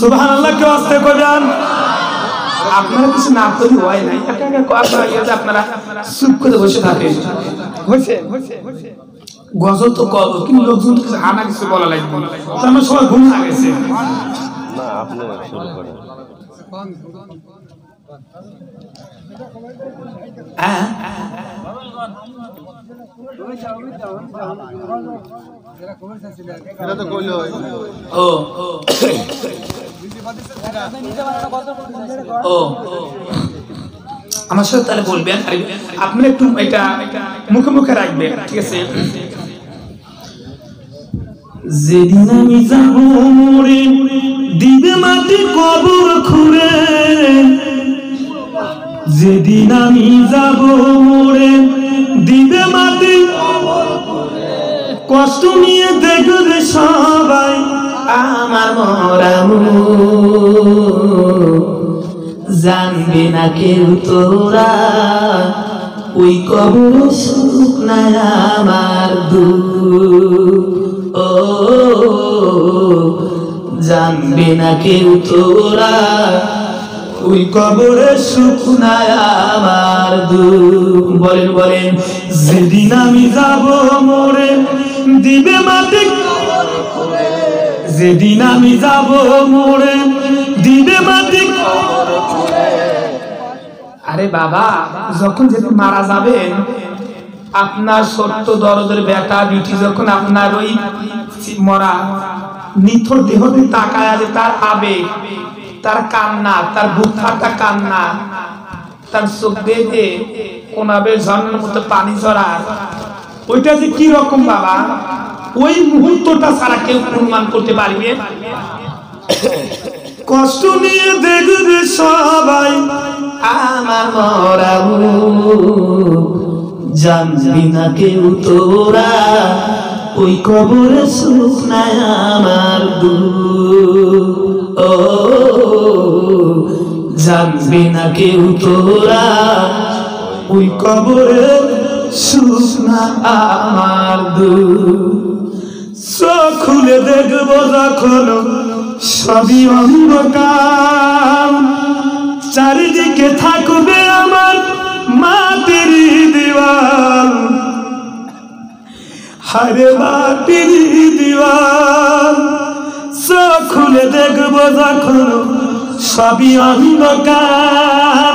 সুবহানাল্লাহ কে আস্তে কইবেন আপনারা কিছু না করি হয় নাই একা একা কথা হইছে আপনারা চুপ করে বসে থাকেন হইছে গজল তো কল কিন্তু লোকজন তো আনা কিছু বলা লাগবে তো আমরা সবাই ঘুম না গেছে না আপনারা শুরু করেন হ্যাঁ এটা তো কইলো ও ও আমার সাথে তাহলে বলবেন আপনি একটু এটা মুখে মুখে রাখবেন ঠিক আছে যেদিন আমি যাব মরে দিবে মাটি কবর খুঁড়ে যেদিন আমি যাব মরে দিবে মাটি কষ্ট নিয়ে দেখবে সবাই আমার মরা জানবে না কেউ তোরা ওই কবর সুখ নাই আমার দুঃখ ও জানবে না কেউ তোরা ওই কবরে সুখ নাই আমার দুঃখ বলেন বলেন যেদিন আমি যাব মরে দিবে মাটি যেদিন আমি যাব মরে দিবে মাটি আরে বাবা যখন যেদিন মারা যাবেন আপনার সত্য দরদের বেটা বিটি যখন আপনার ওই মরা নিথর দেহতে তাকায় আছে তার আবেগ তার কান্না তার বুক ফাটা কান্না তার চোখ বেঁধে কোনাবে ঝর্ণার মতো পানি ঝরার ওইটা যে কি রকম বাবা ওই মুহূর্তটা ছাড়া কেউ প্রমাণ করতে পারবে কষ্ট নিয়ে দেখবে সবাই আমার মরা জানবি না কেউ তোরা ওই কবরে সুখ নাই আমার দুঃখ ও জানবি না কেউ তোরা ওই কবরে সুখ না আমার দুঃখ চোখ খুলে দেখবো যখন সবই অন্ধকার চারিদিকে থাকবে আমার মাটির দেওয়াল হারে মাটির দেওয়াল চোখ খুলে দেখবো যখন সবই অন্ধকার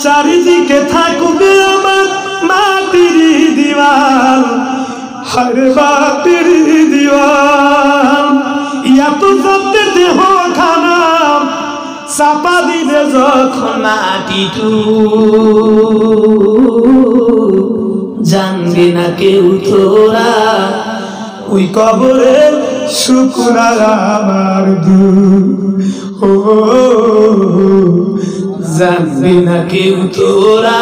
চারিদিকে থাকবে আমার মাটির দেওয়াল হারে মাটির দেওয়াল এত যত্নের দেহ খানা চাপা দিলে যখন মাটিটু জানবে না কেউ তোরা ওই কবরে সুখ নাই আমার দুঃখ ও জানবে না কেউ তোরা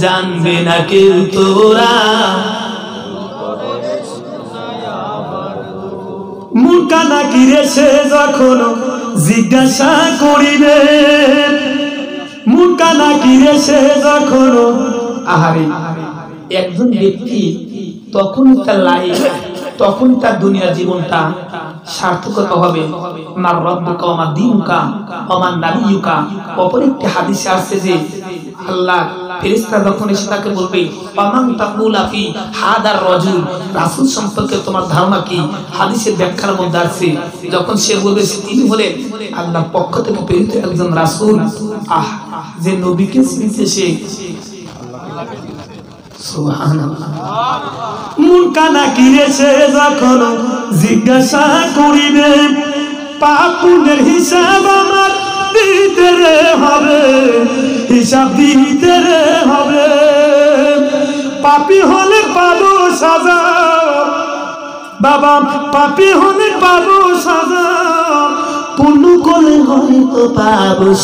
জানবে না কেউ তোরা মুখা না কিরে সে যখন জিজ্ঞাসা করিবে মুখা না কিরে সে যখন আহারে একজন ব্যক্তি তখন তার লাইফ তখন তার দুনিয়ার জীবনটা সার্থকতা হবে মার রব্বুকা ওয়া মা দীনুকা ওয়া মান নাবিয়ুকা অপর একটি হাদিসে আছে যে আল্লাহ ফেরেশতা যখন এসে তাকে বলবে পামান তাকুলা ফি হাদার রাজুল রাসূল সম্পর্কে তোমার ধারণা কি হাদিসের ব্যাখ্যার মধ্যে আছে যখন সে বলবে তিনি হলেন আল্লাহর পক্ষ থেকে প্রেরিত একজন রাসূল যে নবীকে চিনতে সে সুবহানাল্লাহ মুনকানা কিরেছে যখন জিজ্ঞাসা করিবে পাপ পুণ্যের হিসাব আমার দিতে হবে হিসাব দিতে হবে পাপী হলে পাবো সাজা বাবা পাপী হলে পাবো সাজা পুণ্য করলে হয়তো পাবো